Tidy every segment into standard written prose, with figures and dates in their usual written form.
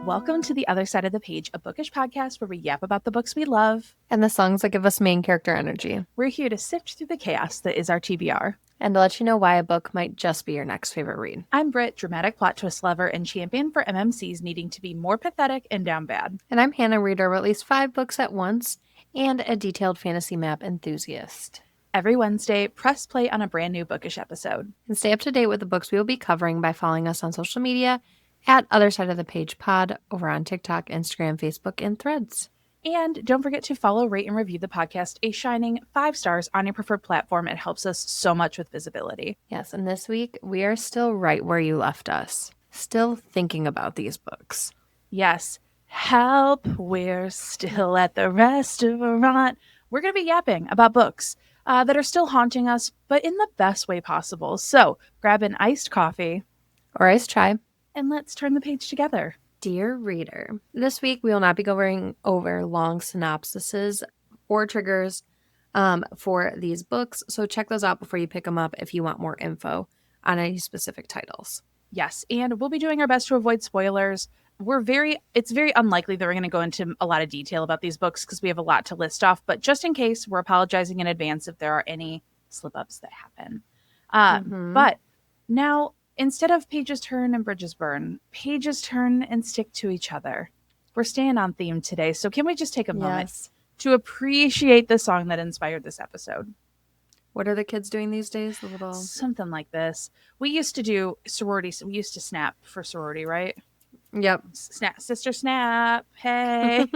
Welcome to The Other Side of the Page, a bookish podcast where we yap about the books we love and the songs that give us main character energy. We're here to sift through the chaos that is our TBR. And to let you know why a book might just be your next favorite read. I'm Britt, dramatic plot twist lover and champion for MMCs needing to be more pathetic and down bad. And I'm Hannah, reader of at least 5 books at once and a detailed fantasy map enthusiast. Every Wednesday, press play on a brand new bookish episode. And stay up to date with the books we will be covering by following us on social media at Other Side of the Page Pod over on TikTok, Instagram, Facebook, and Threads. And don't forget to follow, rate, and review the podcast a shining 5 stars on your preferred platform. It helps us so much with visibility. Yes, and this week we are still right where you left us. Still thinking about these books. Yes. Help, we're still at the restaurant. We're going to be yapping about books that are still haunting us, but in the best way possible. So grab an iced coffee. Or iced chai. And let's turn the page together. Dear reader, this week we will not be going over long synopsises or triggers for these books, so check those out before you pick them up if you want more info on any specific titles. Yes, and we'll be doing our best to avoid spoilers. It's very unlikely that we're going to go into a lot of detail about these books because we have a lot to list off, but just in case, we're apologizing in advance if there are any slip-ups that happen. But now, instead of pages turn and bridges burn, pages turn and stick to each other. We're staying on theme today, so can we just take a moment to appreciate the song that inspired this episode? What are the kids doing these days? Something like this. We used to do sorority. We used to snap for sorority, right? Yep. Snap, sister snap. Hey.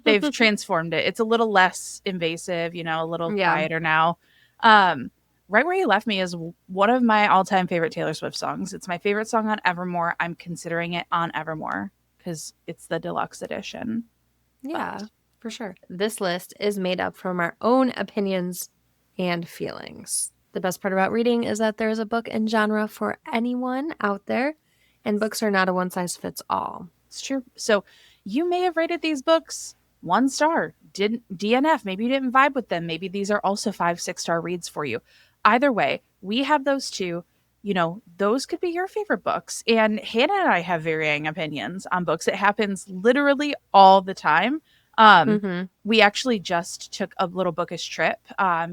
They've transformed it. It's a little less invasive, a little quieter now. Right Where You Left Me is one of my all-time favorite Taylor Swift songs. It's my favorite song on Evermore. I'm considering it on Evermore because it's the deluxe edition. Yeah, for sure. This list is made up from our own opinions and feelings. The best part about reading is that there is a book and genre for anyone out there, and books are not a one-size-fits-all. It's true. So you may have rated these books 1 star, didn't DNF. Maybe you didn't vibe with them. Maybe these are also 5-6-star reads for you. Either way, we have those two. Those could be your favorite books. And Hannah and I have varying opinions on books. It happens literally all the time. We actually just took a little bookish trip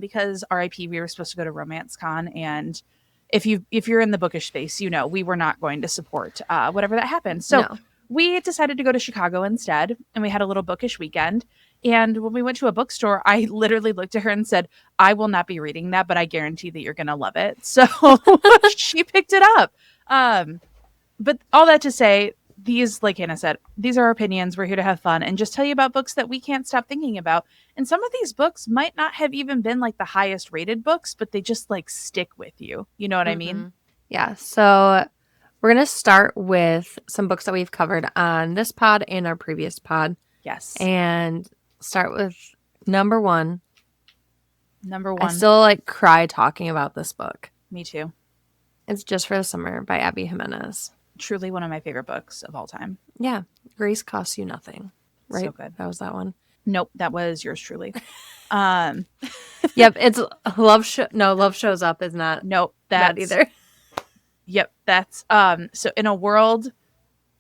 because RIP, we were supposed to go to Romance Con. And if you're in the bookish space, we were not going to support whatever that happened. So we decided to go to Chicago instead. And we had a little bookish weekend. And when we went to a bookstore, I literally looked at her and said, I will not be reading that, but I guarantee that you're going to love it. So she picked it up. But all that to say, these, like Hannah said, these are our opinions. We're here to have fun and just tell you about books that we can't stop thinking about. And some of these books might not have even been like the highest rated books, but they just like stick with you. You know what I mean? Yeah. So we're going to start with some books that we've covered on this pod and our previous pod. Yes. And start with number one. I still cry talking about this book. Me too. It's Just for the Summer by Abby Jimenez. Truly one of my favorite books of all time. Yeah. Grace Costs You Nothing. Right? So good. That was that one. Nope. That was yours truly. Yep. It's Love Shows Up is not. Nope. That either. Yep. That's so in a world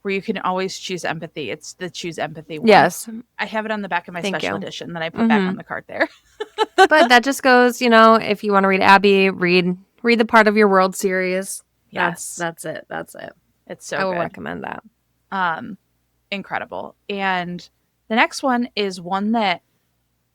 where you can always choose empathy, it's the choose empathy one. Yes. I have it on the back of my special edition that I put back on the cart there. But that just goes, if you want to read Abby, read the Part of Your World series. Yes. That's it. It's so I will good. recommend that. Incredible. And the next one is one that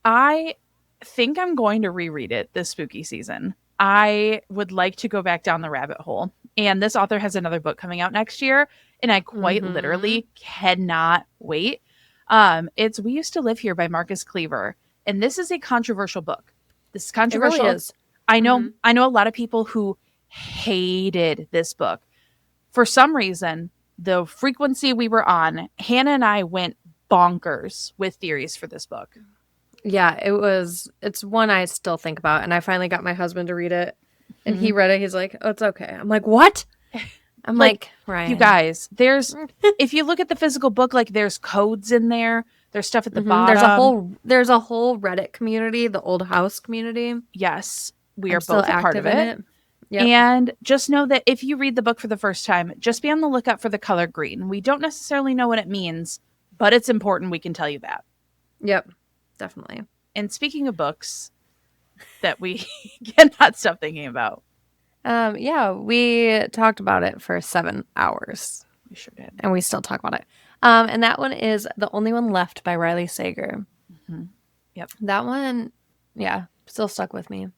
I think I'm going to reread it this spooky season. I would like to go back down the rabbit hole. And this author has another book coming out next year, and I quite literally cannot wait. It's We Used to Live Here by Marcus Cleaver. And this is a controversial book. This is controversial. It really is. I know a lot of people who hated this book. For some reason, the frequency we were on, Hannah and I went bonkers with theories for this book. Yeah, it's one I still think about. And I finally got my husband to read it. And he read it. He's like, oh, it's okay. I'm like, what? I'm like, Ryan. You guys, if you look at the physical book, there's codes in there. There's stuff at the bottom. There's a whole Reddit community, the Old House community. Yes. We are still both a part of active in it. Yep. And just know that if you read the book for the first time, just be on the lookout for the color green. We don't necessarily know what it means, but it's important we can tell you that. Yep. Definitely. And speaking of books that we cannot stop thinking about. Yeah, we talked about it for 7 hours. We sure did. And we still talk about it. And that one is The Only One Left by Riley Sager. Mm-hmm. Yep. That one, yeah, still stuck with me.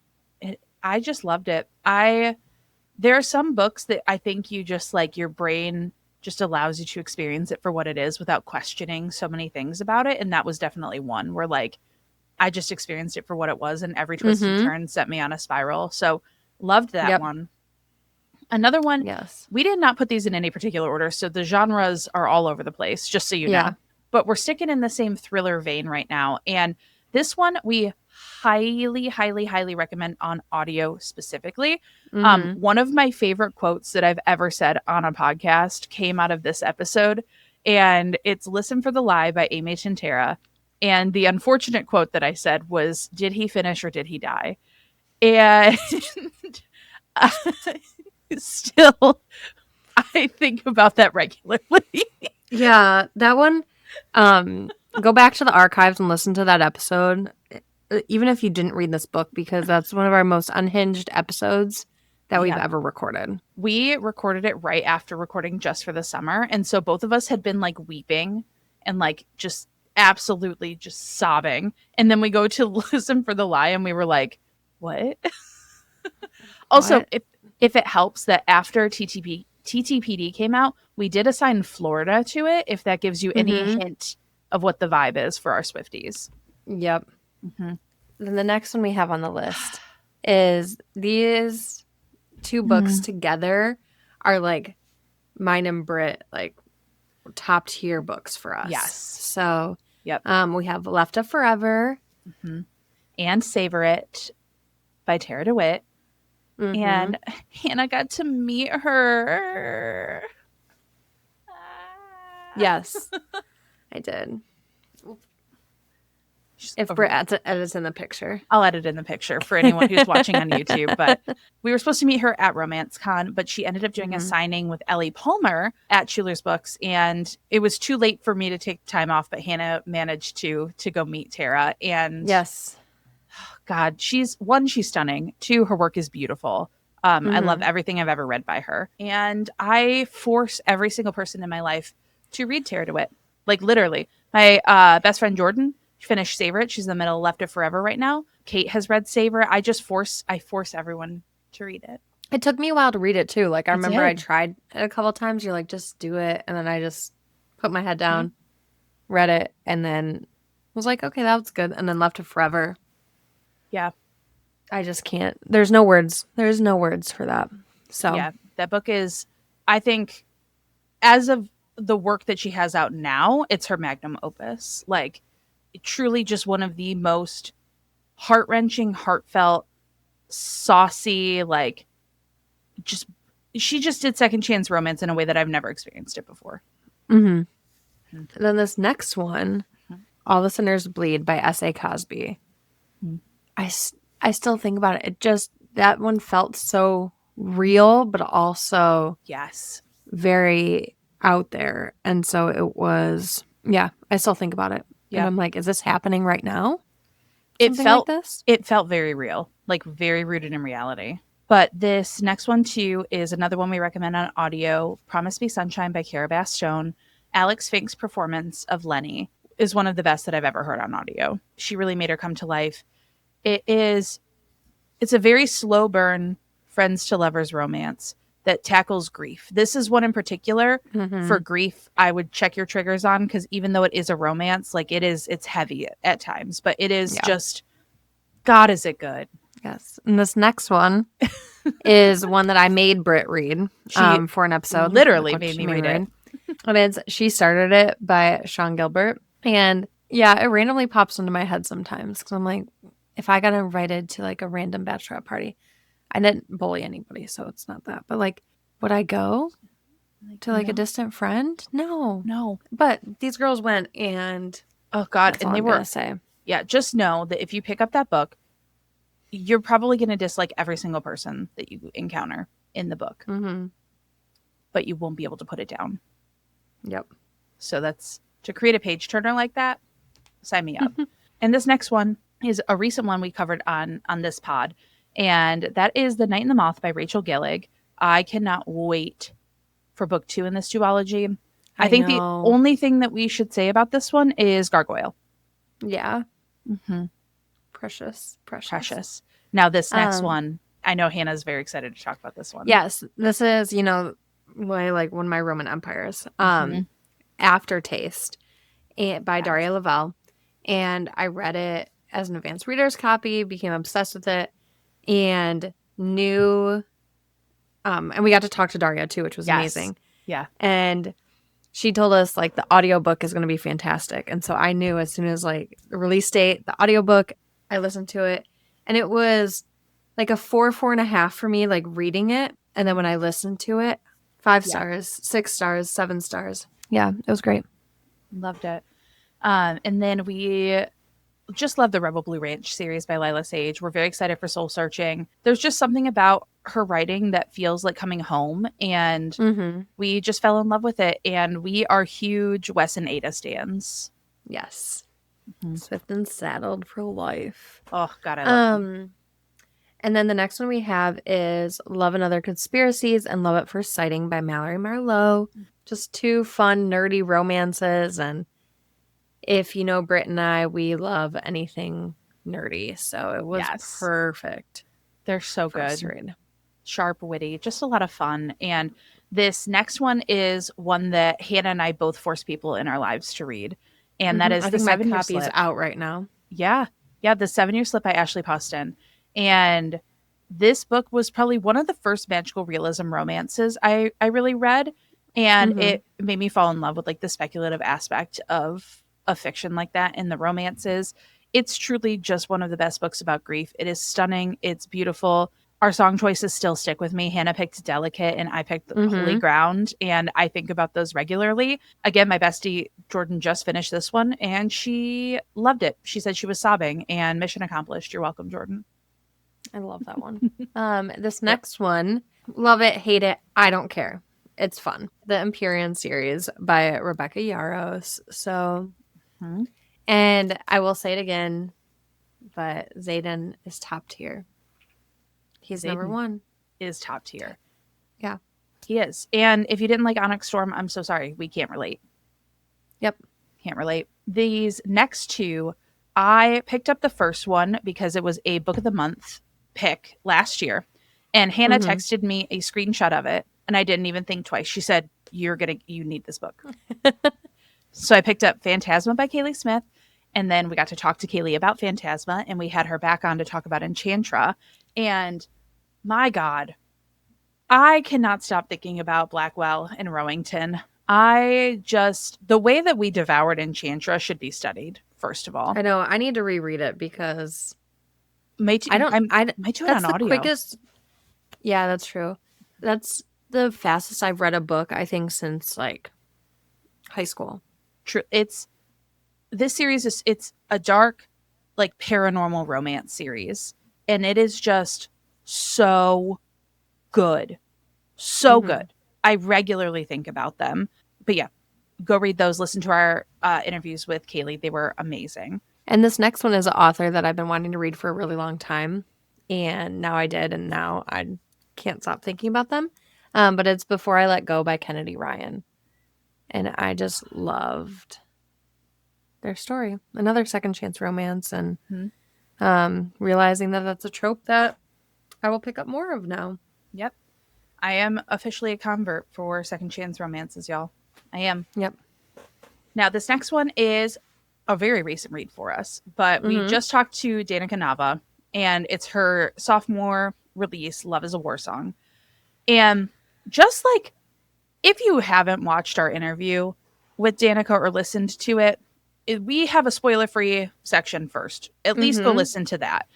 I just loved it. There are some books that I think you just like your brain just allows you to experience it for what it is without questioning so many things about it. And that was definitely one where like I just experienced it for what it was, and every twist and turn set me on a spiral. So loved that one. Another one, yes. We did not put these in any particular order, so the genres are all over the place, just so you know. But we're sticking in the same thriller vein right now. And this one we highly, highly, highly recommend on audio specifically. One of my favorite quotes that I've ever said on a podcast came out of this episode, and it's Listen for the Lie by Amy Chintera. And the unfortunate quote that I said was, did he finish or did he die? And still, I think about that regularly. Yeah, that one, go back to the archives and listen to that episode, even if you didn't read this book, because that's one of our most unhinged episodes that we've ever recorded. We recorded it right after recording Just for the Summer. And so both of us had been like weeping and like just absolutely just sobbing. And then we go to Listen for the Lie and we were like, what? Also, What? if it helps that after TTPD came out, we did assign Florida to it, if that gives you any hint of what the vibe is for our Swifties. Yep. Then the next one we have on the list is these two books together are like mine and Britt, like top tier books for us. Yes. So we have Left of Forever and Savor It by Tara DeWitt. And Hannah got to meet her. Yes, I did. If Britt edits in the picture. I'll edit in the picture for anyone who's watching on YouTube. But we were supposed to meet her at Romance Con, but she ended up doing a signing with Ellie Palmer at Schuler's Books. And it was too late for me to take time off, but Hannah managed to go meet Tara. And yes. God, she's stunning. Two, her work is beautiful. I love everything I've ever read by her. And I force every single person in my life to read Tara DeWitt. Like literally. My best friend Jordan finished Savor It. She's in the middle of Left It Forever right now. Kate has read Savor It. I force everyone to read it. It took me a while to read it too. Like I remember I tried it a couple of times. You're like, just do it. And then I just put my head down, read it, and then was like, okay, that was good. And then Left It Forever. Yeah. I just can't. There's no words. There's no words for that. So yeah, that book is, I think, as of the work that she has out now, it's her magnum opus. Like, truly just one of the most heart-wrenching, heartfelt, saucy, like, she just did second chance romance in a way that I've never experienced it before. Then this next one, All the Sinners Bleed by S.A. Cosby. I still think about it. It just, that one felt so real, but also very out there. And so it was, I still think about it. Yeah. And I'm like, is this happening right now? It felt very real, like very rooted in reality. But this next one too is another one we recommend on audio. Promise Me Sunshine by Cara Bastione. Alex Fink's performance of Lenny is one of the best that I've ever heard on audio. She really made her come to life. It's a very slow burn friends to lovers romance that tackles grief. This is one in particular for grief I would check your triggers on, because even though it is a romance, like it's heavy at times, but it is just, God, is it good. Yes. And this next one is one that I made Britt read for an episode. Literally made me read it. And it's She Started It by Sean Gilbert. And it randomly pops into my head sometimes because I'm like, if I got invited to like a random bachelorette party, I didn't bully anybody, so it's not that. But like, would I go to like a distant friend? No. But these girls went, and oh God, and they were say. Yeah, just know that if you pick up that book, you're probably going to dislike every single person that you encounter in the book, but you won't be able to put it down. Yep. So that's to create a page turner like that. Sign me up. And this next one is a recent one we covered on this pod, and that is The Night and the Moth by Rachel Gillig. I cannot wait for book 2 in this duology. I think the only thing that we should say about this one is Gargoyle. Yeah. Precious. Now this next one, I know Hannah's very excited to talk about this one. Yes, this is, one of my Roman empires. Aftertaste by Daria Lavelle. And I read it as an advanced reader's copy, became obsessed with it, and knew and we got to talk to Daria too, which was amazing. Yeah. And she told us like the audiobook is going to be fantastic. And so I knew as soon as like the release date, the audiobook, I listened to it, and it was like a 4.5 for me, like reading it. And then when I listened to it, 5 stars, 6 stars, 7 stars. Yeah, it was great. Loved it. And then we just love the Rebel Blue Ranch series by Lila Sage. We're very excited for Soul Searching. There's just something about her writing that feels like coming home, and we just fell in love with it. And we are huge Wes and Ada stans. Yes. Swift and Saddled for life. Oh, God, I love them. And then the next one we have is Love and Other Conspiracies and Love at First Sighting by Mallory Marlowe. Just 2 fun, nerdy romances. And if you know Britt and I, we love anything nerdy. So it was perfect. They're so good. Sharp, witty, just a lot of fun. And this next one is one that Hannah and I both force people in our lives to read. And that is The 7-Year Slip. My copy's out right now. Yeah. Yeah, The 7-Year Slip by Ashley Poston. And this book was probably one of the first magical realism romances I really read. And it made me fall in love with like the speculative aspect of fiction like that in the romances. It's truly just one of the best books about grief. It is stunning. It's beautiful. Our song choices still stick with me. Hannah picked Delicate and I picked Holy Ground. And I think about those regularly. Again, my bestie Jordan just finished this one and she loved it. She said she was sobbing, and mission accomplished. You're welcome, Jordan. I love that one. This next one, love it, hate it, I don't care. It's fun. The Empyrean series by Rebecca Yarros. So, and I will say it again, but Xaden is top tier. He's number 1. Is top tier. Yeah. He is. And if you didn't like Onyx Storm, I'm so sorry. We can't relate. Yep. Can't relate. These next 2, I picked up the first one because it was a book of the month pick last year. And Hannah texted me a screenshot of it. And I didn't even think twice. She said, you need this book. So I picked up Phantasma by Kaylee Smith. And then we got to talk to Kaylee about Phantasma. And we had her back on to talk about Enchantra. And my God, I cannot stop thinking about Blackwell and Rowington. The way that we devoured Enchantra should be studied, first of all. I know. I need to reread it because I might do it on audio. Quickest. Yeah, that's true. That's the fastest I've read a book, I think, since like high school. True. This series it's a dark, like paranormal romance series, and it is just so good. So good. I regularly think about them. But yeah, go read those. Listen to our interviews with Kaylee. They were amazing. And this next one is an author that I've been wanting to read for a really long time. And now I did. And now I can't stop thinking about them. But it's Before I Let Go by Kennedy Ryan. And I just loved their story. Another second chance romance. And realizing that that's a trope that I will pick up more of now. Yep. I am officially a convert for second chance romances, y'all. I am. Yep. Now, this next one is a very recent read for us, but we just talked to Danica Nava, and it's her sophomore release, Love is a War Song. And just like, if you haven't watched our interview with Danica or listened to it, we have a spoiler-free section first. At least go listen to that.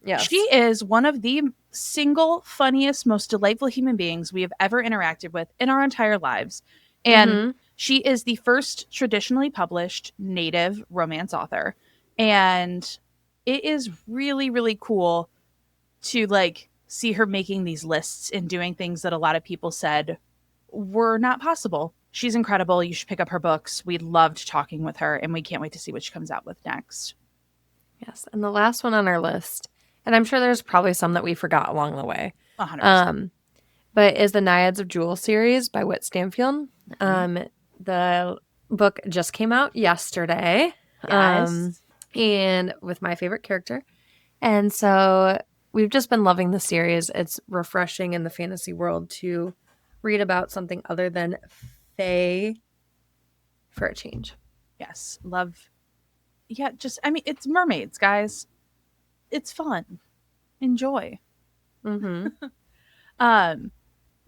Yes. She is one of the single funniest, most delightful human beings we have ever interacted with in our entire lives. And she is the first traditionally published Native romance author. And it is really, really cool to like see her making these lists and doing things that a lot of people said were not possible. She's incredible. You should pick up her books. We loved talking with her, and we can't wait to see what she comes out with next. Yes. And the last one on our list, and I'm sure there's probably some that we forgot along the way, 100%. but is the Naiads of Jewel series by Whit Stanfield. Mm-hmm. The book just came out yesterday. Yes. And with my favorite character. And so we've just been loving the series. It's refreshing in the fantasy world to read about something other than fae for a change. Yes. Love. Yeah, just, I mean, it's mermaids, guys. It's fun. Enjoy. Mm-hmm.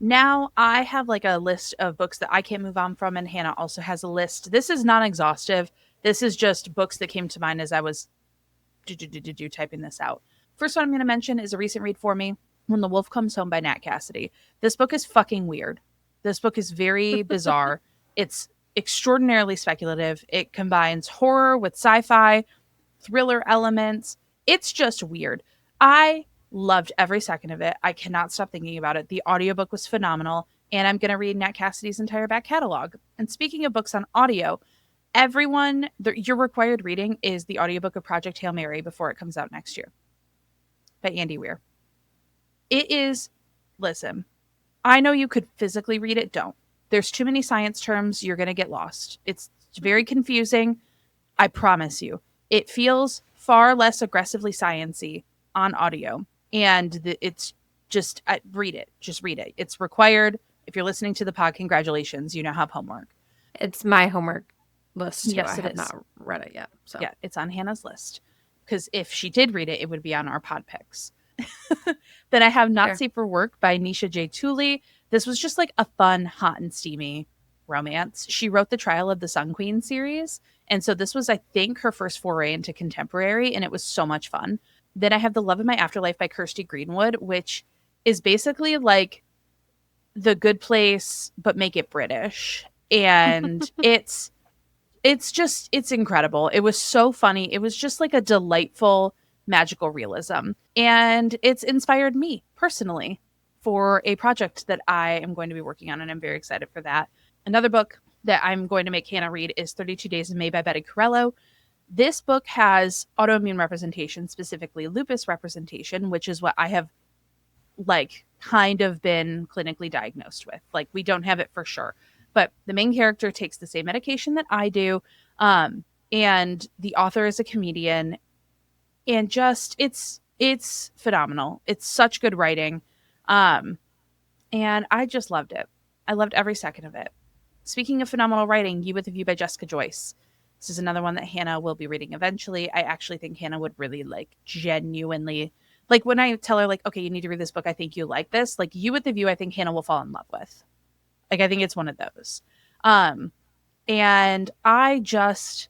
Now I have like a list of books that I can't move on from, and Hannah also has a list. This is not exhaustive. This is just books that came to mind as I was typing this out. First one I'm going to mention is a recent read for me, When the Wolf Comes Home by Nat Cassidy. This book is fucking weird. This book is very bizarre. It's extraordinarily speculative. It combines horror with sci-fi, thriller elements. It's just weird. I loved every second of it. I cannot stop thinking about it. The audiobook was phenomenal, and I'm going to read Nat Cassidy's entire back catalog. And speaking of books on audio, everyone, your required reading is the audiobook of Project Hail Mary before it comes out next year by Andy Weir. It is, listen, I know you could physically read it. Don't. There's too many science terms. You're going to get lost. It's very confusing. I promise you. It feels far less aggressively science-y on audio. And it's just, read it. Just read it. It's required. If you're listening to the pod, congratulations. You now have homework. It's my homework list, too. Yes, I have not read it yet. So yeah, it's on Hannah's list. Because if she did read it, it would be on our pod picks. Then I have Not Safe for Work by Nisha J. Tooley. This was just like a fun, hot and steamy romance. She wrote the Trial of the Sun Queen series. And so this was, I think, her first foray into contemporary, and it was so much fun. Then I have The Love of My Afterlife by Kirsty Greenwood, which is basically like The Good Place, but make it British. And it's incredible. It was so funny. It was just like a delightful magical realism. And it's inspired me personally for a project that I am going to be working on, and I'm very excited for that. Another book that I'm going to make Hannah read is 32 Days in May by Betty Carello. This book has autoimmune representation, specifically lupus representation, which is what I have like kind of been clinically diagnosed with. Like, we don't have it for sure, but the main character takes the same medication that I do. And the author is a comedian, and just, it's phenomenal. It's such good writing. And I just loved it. I loved every second of it. Speaking of phenomenal writing, You with a View by Jessica Joyce. This is another one that Hannah will be reading eventually. I actually think Hannah would really like genuinely, like when I tell her like, okay, you need to read this book, I think you like this. Like You with a View, I think Hannah will fall in love with. Like, I think it's one of those. And I just,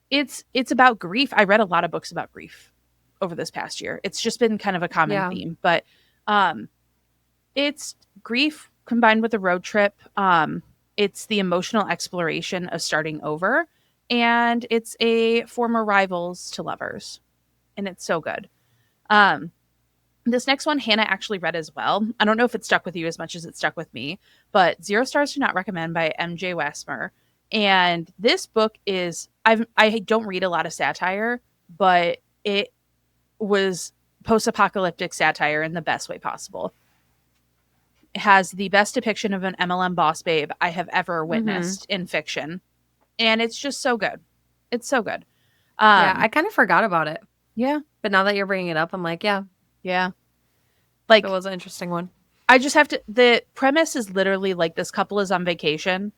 it's about grief. I read a lot of books about grief over this past year. It's just been kind of a common theme, but it's grief combined with a road trip. It's the emotional exploration of starting over, and it's a former rivals to lovers, and it's so good. This next one Hannah actually read as well. I don't know if it stuck with you as much as it stuck with me, but 0 Stars Do Not Recommend by MJ Westmer. And this book is, I don't read a lot of satire, but it was post-apocalyptic satire in the best way possible. It has the best depiction of an MLM boss babe I have ever witnessed in fiction. And it's just so good. It's so good. Yeah, I kind of forgot about it. Yeah. But now that you're bringing it up, I'm like, yeah. Yeah. Like, it was an interesting one. I just have to, the premise is literally like this couple is on vacation,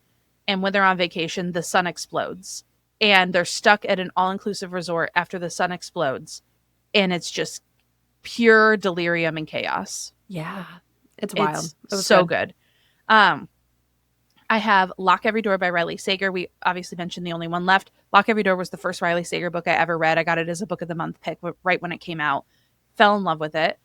and when they're on vacation, the sun explodes. And they're stuck at an all-inclusive resort after the sun explodes. And it's just pure delirium and chaos. Yeah. It's wild. It was so good. I have Lock Every Door by Riley Sager. We obviously mentioned The Only One Left. Lock Every Door was the first Riley Sager book I ever read. I got it as a book of the month pick right when it came out. Fell in love with it.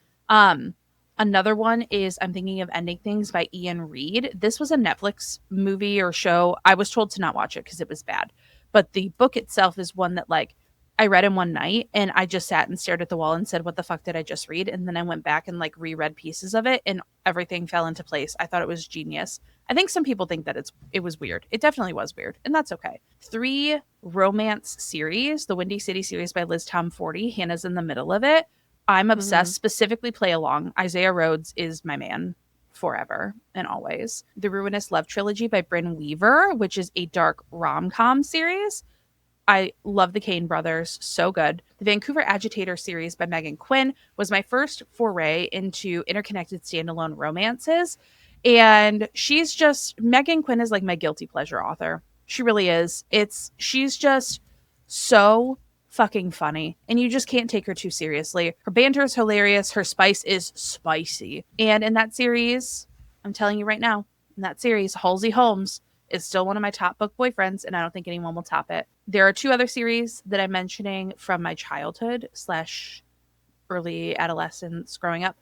Another one is I'm Thinking of Ending Things by Ian Reid. This was a Netflix movie or show. I was told to not watch it because it was bad. But the book itself is one that, like, I read in one night, and I just sat and stared at the wall and said, what the fuck did I just read? And then I went back and like reread pieces of it, and everything fell into place. I thought it was genius. I think some people think that it was weird. It definitely was weird, and that's okay. 3 romance series, the Windy City series by Liz Tom Forty. Hannah's in the middle of it. I'm obsessed. Specifically, Play Along. Isaiah Rhodes is my man forever and always. The Ruinous Love Trilogy by Bryn Weaver, which is a dark rom-com series. I love the Kane brothers. So good. The Vancouver Agitator series by Megan Quinn was my first foray into interconnected standalone romances. And Megan Quinn is like my guilty pleasure author. She really is. She's just so fucking funny. And you just can't take her too seriously. Her banter is hilarious. Her spice is spicy. And in that series, I'm telling you right now, in that series, Halsey Holmes is still one of my top book boyfriends, and I don't think anyone will top it. There are 2 other series that I'm mentioning from my childhood / early adolescence growing up.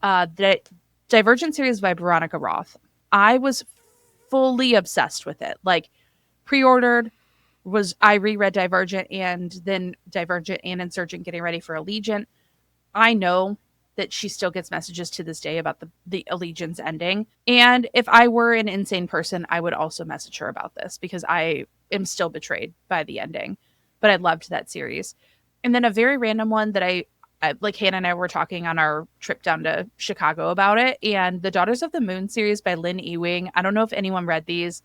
The Divergent series by Veronica Roth. I was fully obsessed with it. Like, pre-ordered, I reread Divergent and then Divergent and Insurgent getting ready for Allegiant. I know that she still gets messages to this day about the Allegiance ending. And if I were an insane person, I would also message her about this because I am still betrayed by the ending. But I loved that series. And then a very random one that I like Hannah and I were talking on our trip down to Chicago about it. And the Daughters of the Moon series by Lynn Ewing. I don't know if anyone read these.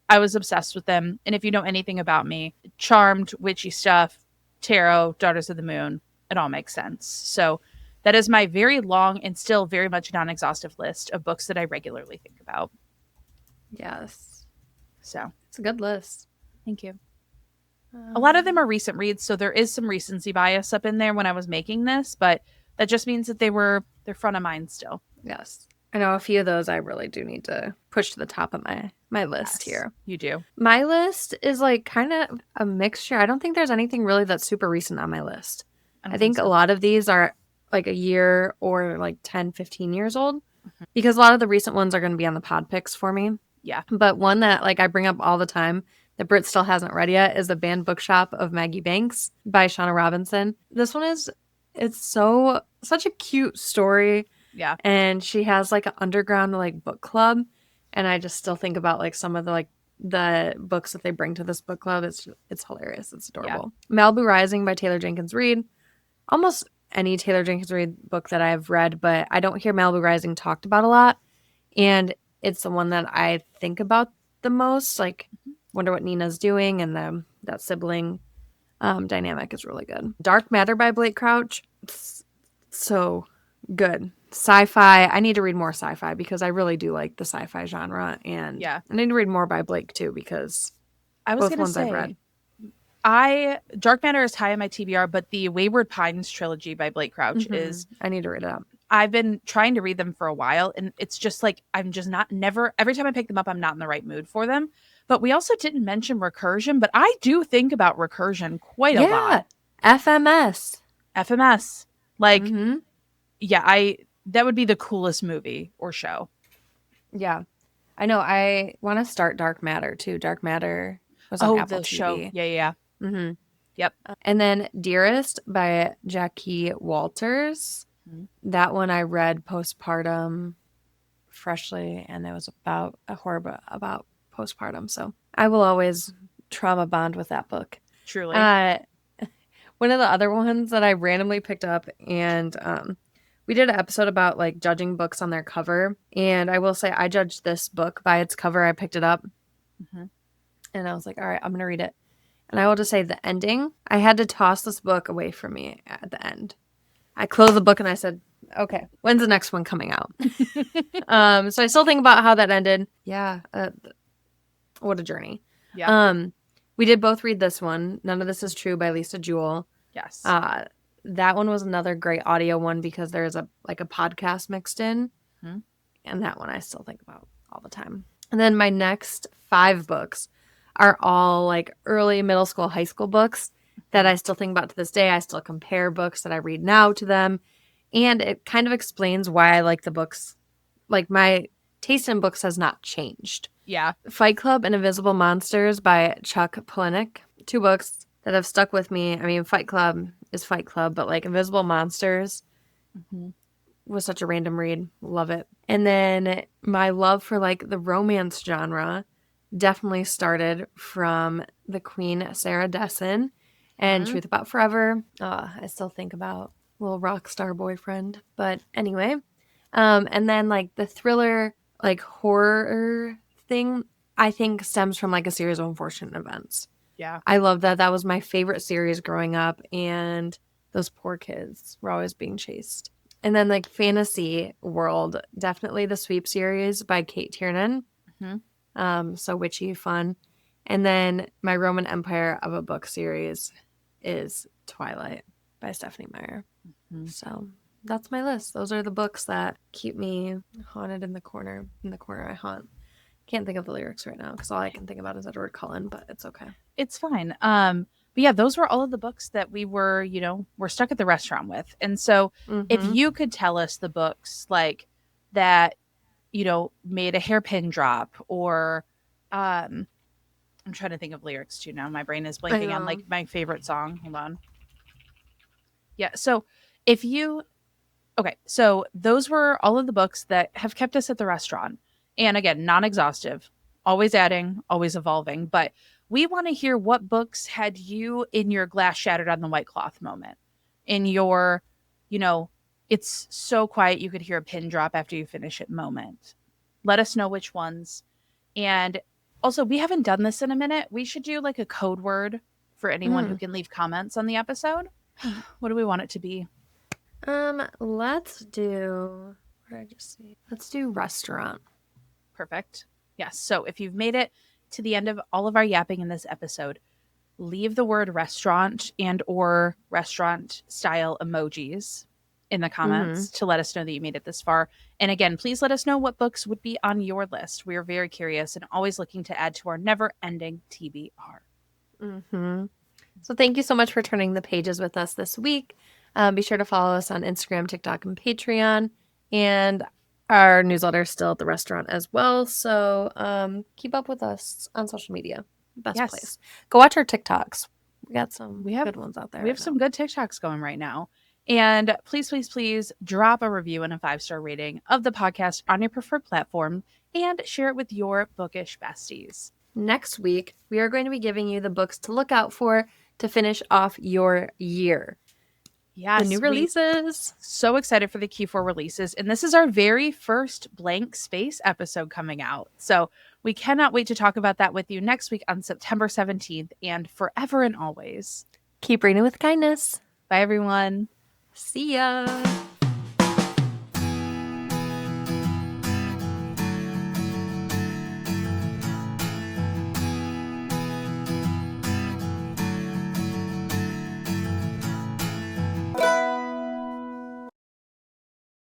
I was obsessed with them. And if you know anything about me, Charmed, witchy stuff, tarot, Daughters of the Moon, it all makes sense. So that is my very long and still very much non-exhaustive list of books that I regularly think about. Yes. So it's a good list. Thank you. A lot of them are recent reads, so there is some recency bias up in there when I was making this, but that just means that they're front of mind still. Yes. I know a few of those I really do need to push to the top of my list here. You do. My list is like kind of a mixture. I don't think there's anything really that's super recent on my list. I think a lot of these are like a year or like 10, 15 years old because a lot of the recent ones are going to be on the pod picks for me. Yeah. But one that like I bring up all the time that Britt still hasn't read yet is The Banned Bookshop of Maggie Banks by Shauna Robinson. This one it's such a cute story. Yeah. And she has like an underground like book club. And I just still think about like some of the books that they bring to this book club. It's hilarious. It's adorable. Yeah. Malibu Rising by Taylor Jenkins Reid. Almost any Taylor Jenkins Reid book that I've read, but I don't hear Malibu Rising talked about a lot. And it's the one that I think about the most. Like, wonder what Nina's doing, and that sibling dynamic is really good. Dark Matter by Blake Crouch. It's so good. Sci-fi. I need to read more sci-fi because I really do like the sci-fi genre. And I need to read more by Blake too because I was going to say, I've read. Dark Matter is high on my TBR, but the Wayward Pines trilogy by Blake Crouch is... I need to read it up. I've been trying to read them for a while, and it's just like I'm just never every time I pick them up, I'm not in the right mood for them. But we also didn't mention Recursion, but I do think about Recursion quite a lot. FMS. Like, that would be the coolest movie or show. Yeah. I know. I want to start Dark Matter, too. Dark Matter was on Apple TV. Show. Yeah. Mm-hmm. Yep. And then Dearest by Jackie Walters. That one I read postpartum freshly, and it was about a horror about postpartum. So I will always trauma bond with that book. Truly. One of the other ones that I randomly picked up, and we did an episode about like judging books on their cover. And I will say I judged this book by its cover. I picked it up and I was like, all right, I'm going to read it. And I will just say the ending, I had to toss this book away from me at the end. I closed the book and I said, okay, when's the next one coming out? So I still think about how that ended. Yeah. What a journey. Yeah. We did both read this one. None of This Is True by Lisa Jewell. Yes. That one was another great audio one because there's a podcast mixed in. And that one I still think about all the time. And then my next 5 books are all like early middle school, high school books that I still think about to this day. I still compare books that I read now to them. And it kind of explains why I like the books. Like my taste in books has not changed. Yeah. Fight Club and Invisible Monsters by Chuck Palahniuk. 2 books that have stuck with me. I mean, Fight Club is Fight Club, but like Invisible Monsters was such a random read. Love it. And then my love for like the romance genre definitely started from the Queen Sarah Dessen and Truth About Forever. I still think about little rock star boyfriend. But anyway, and then like the thriller, like horror thing, I think stems from like a series of unfortunate events. Yeah. I love that. That was my favorite series growing up, and those poor kids were always being chased. And then like fantasy world, definitely the Sweep series by Kate Tiernan. So witchy, fun. And then my Roman Empire of a book series is Twilight by Stephanie Meyer. So that's my list. Those are the books that keep me haunted in the corner I haunt. Can't think of the lyrics right now because all I can think about is Edward Cullen, but it's okay. It's fine. But yeah, those were all of the books that we were, we're stuck at the restaurant with. And so if you could tell us the books like that, made a hairpin drop, or I'm trying to think of lyrics too now. My brain is blanking on like my favorite song. Hold on. Yeah. So so those were all of the books that have kept us at the restaurant. And again, non-exhaustive, always adding, always evolving. But we want to hear what books had you in your glass shattered on the white cloth moment. In your, it's so quiet you could hear a pin drop after you finish it moment. Let us know which ones. And also, we haven't done this in a minute. We should do like a code word for anyone who can leave comments on the episode. What do we want it to be? Let's do, what did I just say? Let's do restaurant. Perfect. Yes. So if you've made it to the end of all of our yapping in this episode, leave the word restaurant and or restaurant style emojis in the comments to let us know that you made it this far. And again, please let us know what books would be on your list. We are very curious and always looking to add to our never ending TBR. So thank you so much for turning the pages with us this week. Be sure to follow us on Instagram, TikTok, and Patreon. And our newsletter is still at the restaurant as well. So keep up with us on social media. Best place. Go watch our TikToks. We got some good ones out there. We have some good TikToks going right now. And please, please, please drop a review and a 5-star rating of the podcast on your preferred platform and share it with your bookish besties. Next week, we are going to be giving you the books to look out for to finish off your year. Yes, the new releases. So excited for the Q4 releases. And this is our very first blank space episode coming out. So we cannot wait to talk about that with you next week on September 17th and forever and always. Keep reading with kindness. Bye, everyone. See ya.